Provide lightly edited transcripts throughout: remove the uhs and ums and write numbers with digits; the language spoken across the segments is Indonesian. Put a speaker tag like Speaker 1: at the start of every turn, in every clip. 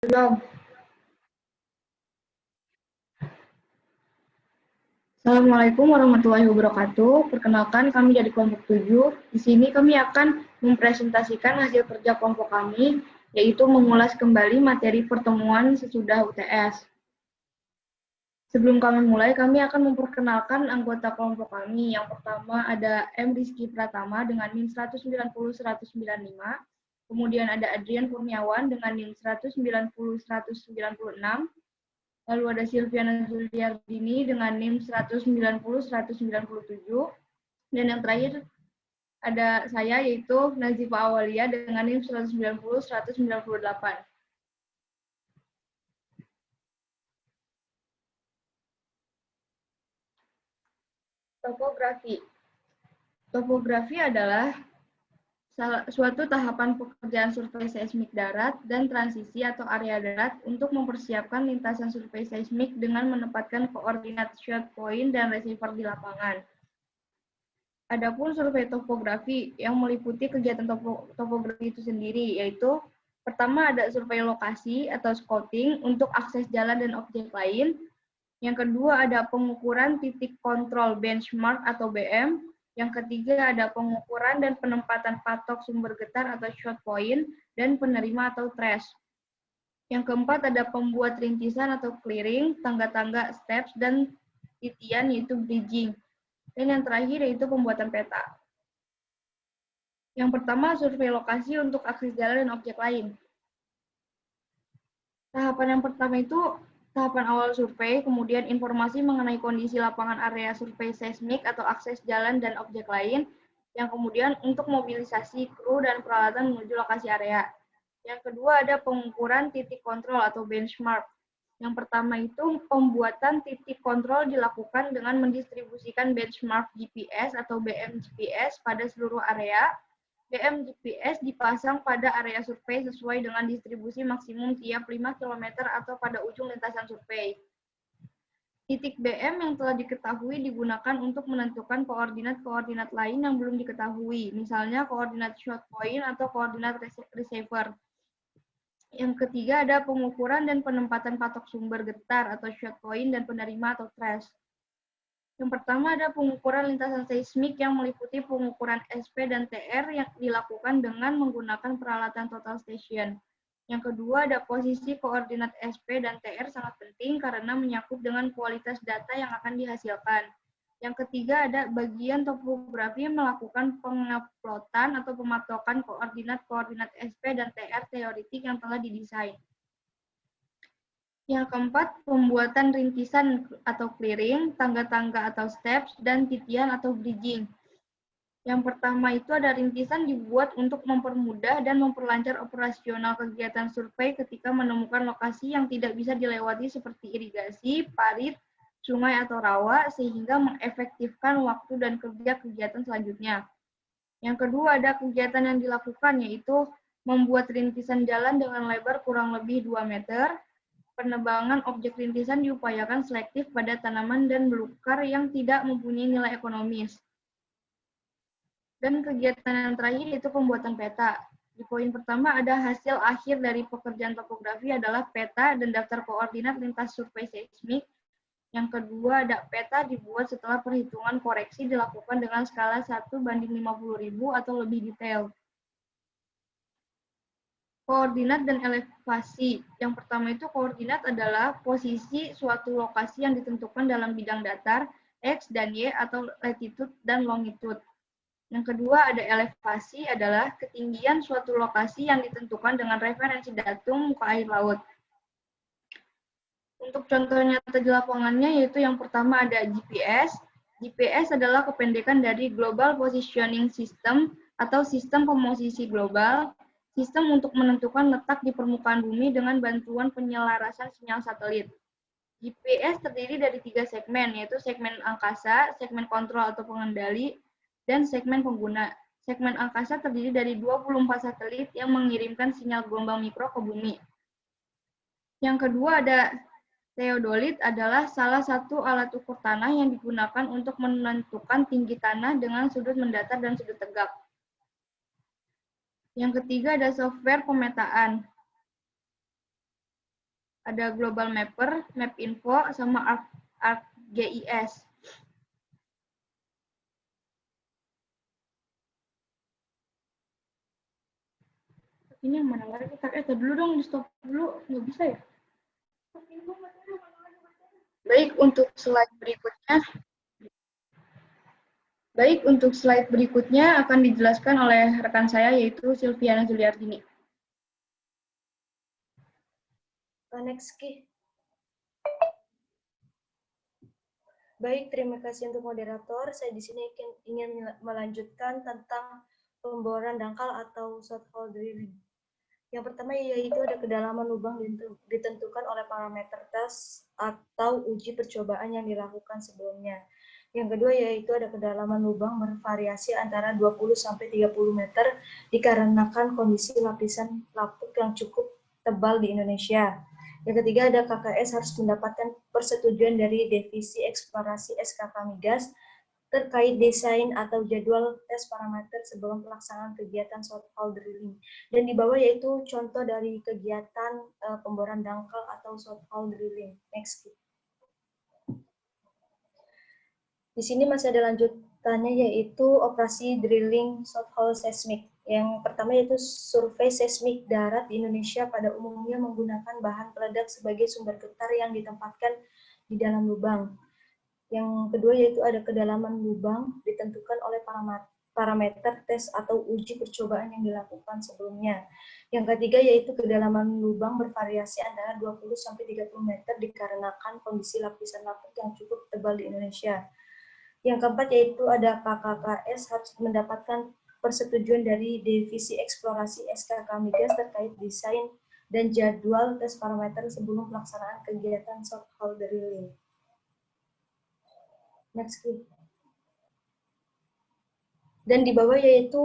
Speaker 1: Belum. Assalamualaikum warahmatullahi wabarakatuh. Perkenalkan, kami dari kelompok 7. Di sini kami akan mempresentasikan hasil kerja kelompok kami, yaitu mengulas kembali materi pertemuan sesudah UTS. Sebelum kami mulai, kami akan memperkenalkan anggota kelompok kami. Yang pertama ada M. Rizky Pratama dengan NIM 190-195. Kemudian ada Adrian Kurniawan dengan NIM 190-196. Lalu ada Silviana Zuliardini dengan NIM 190-197. Dan yang terakhir ada saya, yaitu Nazifa Awalia dengan NIM 190-198. Topografi. Topografi adalah suatu tahapan pekerjaan survei seismik darat dan transisi atau area darat untuk mempersiapkan lintasan survei seismik dengan menempatkan koordinat shot point dan receiver di lapangan. Adapun survei topografi yang meliputi kegiatan topografi itu sendiri, yaitu pertama ada survei lokasi atau scouting untuk akses jalan dan objek lain. Yang kedua ada pengukuran titik kontrol benchmark atau BM. Yang ketiga ada pengukuran dan penempatan patok sumber getar atau shot point dan penerima atau trace. Yang keempat ada pembuat rintisan atau clearing, tangga-tangga, steps, dan titian yaitu bridging. Dan yang terakhir yaitu pembuatan peta. Yang pertama survei lokasi untuk akses jalan dan objek lain. Tahapan yang pertama itu tahapan awal survei, kemudian informasi mengenai kondisi lapangan area survei seismik atau akses jalan dan objek lain, yang kemudian untuk mobilisasi kru dan peralatan menuju lokasi area. Yang kedua ada pengukuran titik kontrol atau benchmark. Yang pertama itu pembuatan titik kontrol dilakukan dengan mendistribusikan benchmark GPS atau BM GPS pada seluruh area. BM GPS dipasang pada area survei sesuai dengan distribusi maksimum tiap 5 km atau pada ujung lintasan survei. Titik BM yang telah diketahui digunakan untuk menentukan koordinat-koordinat lain yang belum diketahui, misalnya koordinat shot point atau koordinat receiver. Yang ketiga ada pengukuran dan penempatan patok sumber getar atau shot point dan penerima atau trace. Yang pertama ada pengukuran lintasan seismik yang meliputi pengukuran SP dan TR yang dilakukan dengan menggunakan peralatan total station. Yang kedua ada posisi koordinat SP dan TR sangat penting karena menyangkut dengan kualitas data yang akan dihasilkan. Yang ketiga ada bagian topografi yang melakukan penguploadan atau pematokan koordinat-koordinat SP dan TR teoretik yang telah didesain. Yang keempat, pembuatan rintisan atau clearing, tangga-tangga atau steps, dan titian atau bridging. Yang pertama itu ada rintisan dibuat untuk mempermudah dan memperlancar operasional kegiatan survei ketika menemukan lokasi yang tidak bisa dilewati seperti irigasi, parit, sungai atau rawa, sehingga mengefektifkan waktu dan kerja kegiatan selanjutnya. Yang kedua ada kegiatan yang dilakukan, yaitu membuat rintisan jalan dengan lebar kurang lebih 2 meter, penebangan objek rintisan diupayakan selektif pada tanaman dan belukar yang tidak mempunyai nilai ekonomis. Dan kegiatan yang terakhir yaitu pembuatan peta. Di poin pertama ada hasil akhir dari pekerjaan topografi adalah peta dan daftar koordinat lintas survei seismik. Yang kedua ada peta dibuat setelah perhitungan koreksi dilakukan dengan skala 1:50.000 atau lebih detail. Koordinat dan elevasi. Yang pertama itu koordinat adalah posisi suatu lokasi yang ditentukan dalam bidang datar, X dan Y atau latitude dan longitude. Yang kedua ada elevasi adalah ketinggian suatu lokasi yang ditentukan dengan referensi datum muka air laut. Untuk contoh nyata di lapangannya yaitu yang pertama ada GPS. GPS adalah kependekan dari Global Positioning System atau sistem pemosisi global. Sistem untuk menentukan letak di permukaan bumi dengan bantuan penyelarasan sinyal satelit. GPS terdiri dari 3 segmen, yaitu segmen angkasa, segmen kontrol atau pengendali, dan segmen pengguna. Segmen angkasa terdiri dari 24 satelit yang mengirimkan sinyal gelombang mikro ke bumi. Yang kedua ada teodolit adalah salah satu alat ukur tanah yang digunakan untuk menentukan tinggi tanah dengan sudut mendatar dan sudut tegak. Yang ketiga ada software pemetaan. Ada Global Mapper, Mapinfo, sama ArcGIS. Ini yang mana lagi? Kita dulu dong, di stop dulu. Nggak bisa ya? Baik, untuk slide berikutnya. Baik, untuk slide berikutnya akan dijelaskan oleh rekan saya, yaitu Silviana Juliardini.
Speaker 2: Next, Ki. Baik, terima kasih untuk moderator. Saya di sini ingin melanjutkan tentang pemboran dangkal atau short hole drilling. Yang pertama yaitu ada kedalaman lubang ditentukan oleh parameter tes atau uji percobaan yang dilakukan sebelumnya. Yang kedua yaitu ada kedalaman lubang bervariasi antara 20 sampai 30 meter dikarenakan kondisi lapisan lapuk yang cukup tebal di Indonesia. Yang ketiga ada KKS harus mendapatkan persetujuan dari Divisi Eksplorasi SKK Migas terkait desain atau jadwal tes parameter sebelum pelaksanaan kegiatan short hole drilling. Dan di bawah yaitu contoh dari kegiatan pemboran dangkal atau short hole drilling. Next. Di sini masih ada lanjutannya yaitu operasi drilling short hole seismik. Yang pertama yaitu survei seismik darat di Indonesia pada umumnya menggunakan bahan peledak sebagai sumber getar yang ditempatkan di dalam lubang. Yang kedua yaitu ada kedalaman lubang ditentukan oleh parameter tes atau uji percobaan yang dilakukan sebelumnya. Yang ketiga yaitu kedalaman lubang bervariasi antara 20 sampai 30 meter dikarenakan kondisi lapisan lapuk yang cukup tebal di Indonesia. Yang keempat yaitu ada KKKS harus mendapatkan persetujuan dari Divisi Eksplorasi SKK Migas terkait desain dan jadwal tes parameter sebelum pelaksanaan kegiatan short hole drilling. Next, please. Dan di bawah yaitu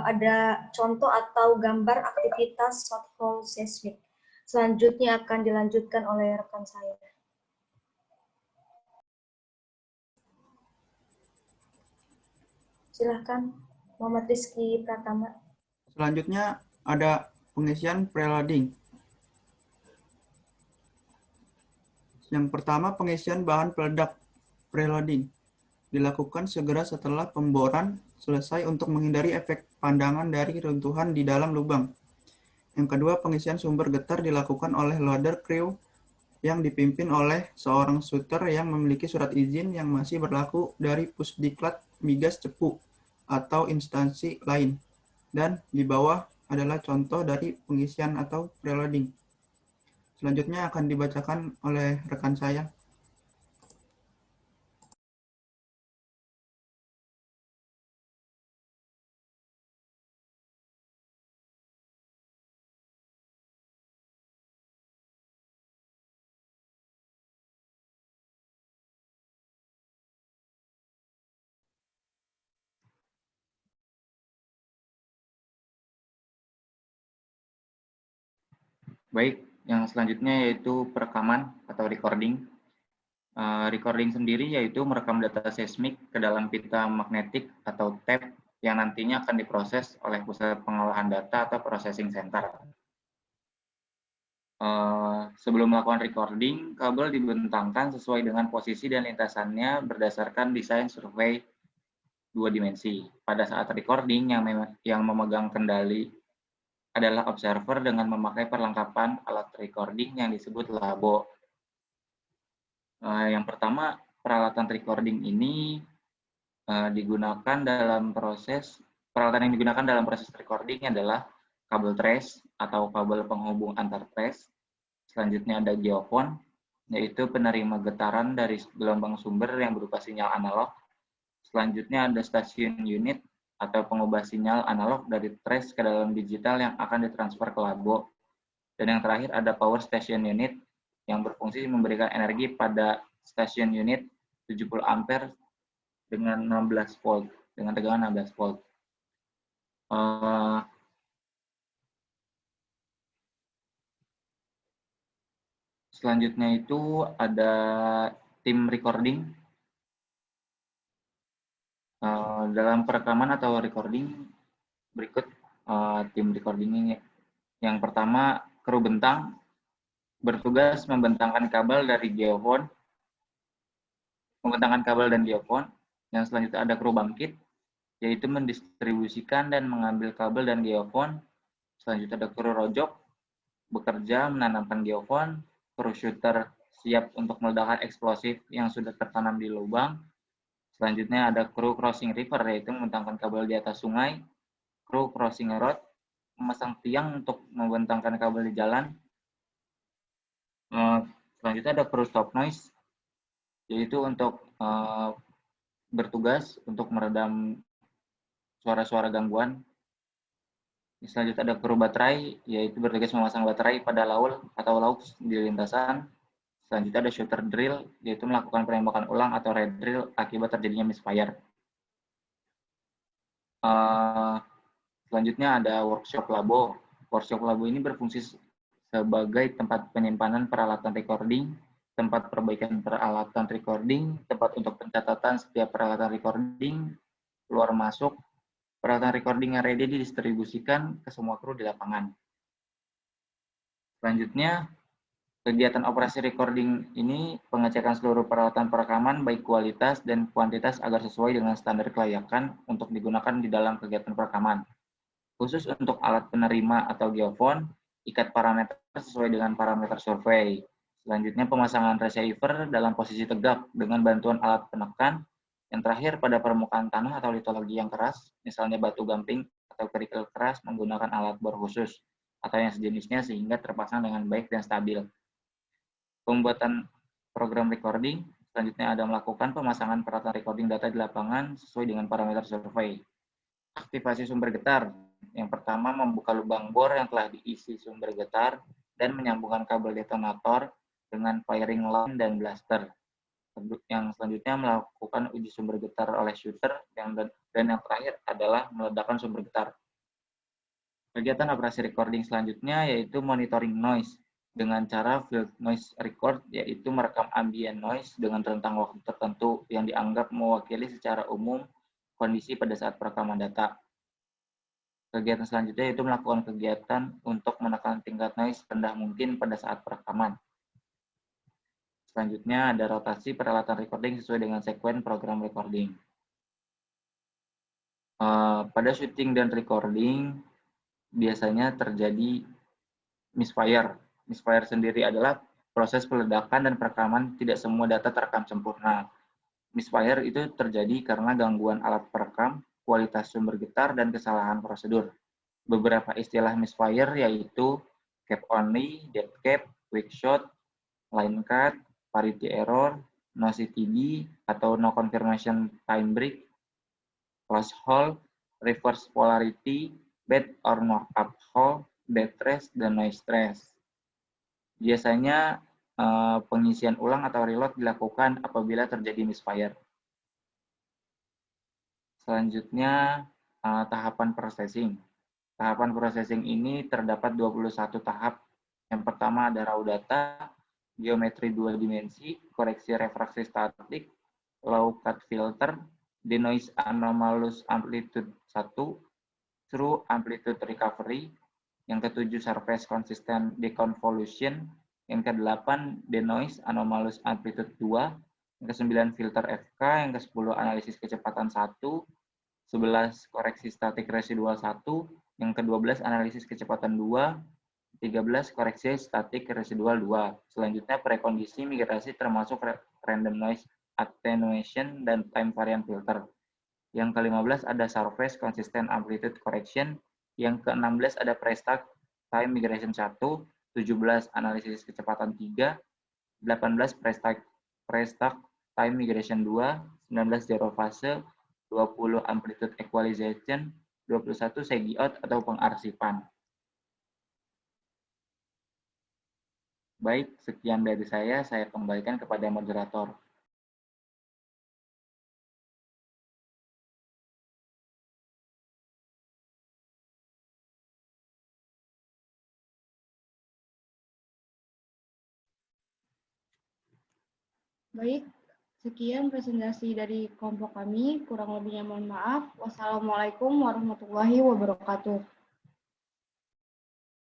Speaker 2: ada contoh atau gambar aktivitas short hole seismik. Selanjutnya akan dilanjutkan oleh rekan saya. Silahkan, Muhammad Rizky Pratama.
Speaker 3: Selanjutnya ada pengisian preloading. Yang pertama, pengisian bahan peledak preloading dilakukan segera setelah pemboran selesai untuk menghindari efek pandangan dari runtuhan di dalam lubang. Yang kedua, pengisian sumber getar dilakukan oleh loader crew yang dipimpin oleh seorang shooter yang memiliki surat izin yang masih berlaku dari Pusdiklat Migas Cepu atau instansi lain. Dan di bawah adalah contoh dari pengisian atau preloading. Selanjutnya akan dibacakan oleh rekan saya.
Speaker 4: Baik, yang selanjutnya yaitu perekaman atau recording. Recording sendiri yaitu merekam data seismik ke dalam pita magnetik atau tape yang nantinya akan diproses oleh pusat pengolahan data atau processing center. Sebelum melakukan recording, kabel dibentangkan sesuai dengan posisi dan lintasannya berdasarkan desain survei 2 dimensi. Pada saat recording, yang memegang kendali adalah observer dengan memakai perlengkapan alat recording yang disebut labo. Yang pertama, peralatan recording ini peralatan yang digunakan dalam proses recording adalah kabel trace atau kabel penghubung antar trace. Selanjutnya ada geofon, yaitu penerima getaran dari gelombang sumber yang berupa sinyal analog. Selanjutnya ada stasiun unit atau pengubah sinyal analog dari trace ke dalam digital yang akan ditransfer ke labo. Dan yang terakhir ada power station unit yang berfungsi memberikan energi pada stasiun unit 70 ampere dengan 16 volt, dengan tegangan 16 volt. Selanjutnya itu ada tim recording. Dalam perekaman atau recording berikut tim recording ini. Yang pertama, kru bentang bertugas membentangkan kabel dari geofon, dan geofon. Yang selanjutnya ada kru bangkit, yaitu mendistribusikan dan mengambil kabel dan geofon. Selanjutnya ada kru rojok, bekerja menanamkan geofon. Kru shooter siap untuk meledakkan eksplosif yang sudah tertanam di lubang. Selanjutnya ada kru crossing river, yaitu membentangkan kabel di atas sungai. Kru crossing road, memasang tiang untuk membentangkan kabel di jalan. Selanjutnya ada kru stop noise, yaitu untuk bertugas untuk meredam suara-suara gangguan. Selanjutnya ada kru baterai, yaitu bertugas memasang baterai pada laul atau lauk di lintasan. Selanjutnya ada shooter drill, yaitu melakukan penembakan ulang atau re-drill akibat terjadinya misfire. Selanjutnya ada workshop labo. Workshop labo ini berfungsi sebagai tempat penyimpanan peralatan recording, tempat perbaikan peralatan recording, tempat untuk pencatatan setiap peralatan recording, keluar masuk. Peralatan recording yang ready didistribusikan ke semua kru di lapangan. Selanjutnya, kegiatan operasi recording ini pengecekan seluruh peralatan perekaman baik kualitas dan kuantitas agar sesuai dengan standar kelayakan untuk digunakan di dalam kegiatan perekaman. Khusus untuk alat penerima atau geofon, ikat parameter sesuai dengan parameter survei. Selanjutnya pemasangan receiver dalam posisi tegak dengan bantuan alat penekan. Yang terakhir pada permukaan tanah atau litologi yang keras, misalnya batu gamping atau kerikil keras menggunakan alat bor khusus atau yang sejenisnya sehingga terpasang dengan baik dan stabil. Pembuatan program recording, selanjutnya ada melakukan pemasangan peralatan recording data di lapangan sesuai dengan parameter survei. Aktivasi sumber getar. Yang pertama, membuka lubang bor yang telah diisi sumber getar dan menyambungkan kabel detonator dengan firing line dan blaster. Yang selanjutnya melakukan uji sumber getar oleh shooter, dan yang terakhir adalah meledakkan sumber getar. Kegiatan operasi recording selanjutnya yaitu monitoring noise dengan cara field noise record, yaitu merekam ambient noise dengan rentang waktu tertentu yang dianggap mewakili secara umum kondisi pada saat perekaman data. Kegiatan selanjutnya yaitu melakukan kegiatan untuk menekan tingkat noise rendah mungkin pada saat perekaman. Selanjutnya ada rotasi peralatan recording sesuai dengan sekuen program recording. Pada syuting dan recording biasanya terjadi misfire. Misfire sendiri adalah proses peledakan dan perekaman tidak semua data terekam sempurna. Misfire itu terjadi karena gangguan alat perekam, kualitas sumber getar, dan kesalahan prosedur. Beberapa istilah misfire yaitu cap only, depth cap, quick shot, line cut, parity error, no CTB atau no confirmation time break, close hole, reverse polarity, bad or knock up hole, dead trace, dan noise trace. Biasanya pengisian ulang atau reload dilakukan apabila terjadi misfire. Selanjutnya, tahapan processing. Tahapan processing ini terdapat 21 tahap. Yang pertama ada raw data, geometri 2 dimensi, koreksi refraksi statik, low cut filter, denoise anomalous amplitude 1, true amplitude recovery, yang ketujuh surface consistent deconvolution, yang ke-8 denoise anomalous amplitude 2, yang ke-9 filter FK, yang ke-10 analisis kecepatan 1, 11 koreksi statik residual 1, yang ke-12 analisis kecepatan 2, 13 koreksi statik residual 2. Selanjutnya prekondisi migrasi termasuk random noise attenuation dan time variant filter. Yang ke-15 ada surface consistent amplitude correction, yang ke-16 ada prestock time migration 1, 17 analisis kecepatan 3, 18 prestock time migration 2, 19 zero fase, 20 amplitude equalization, 21 segi out atau pengarsipan. Baik, sekian dari saya kembalikan kepada moderator.
Speaker 1: Baik, sekian presentasi dari kelompok kami. Kurang lebihnya mohon maaf. Wassalamualaikum warahmatullahi wabarakatuh.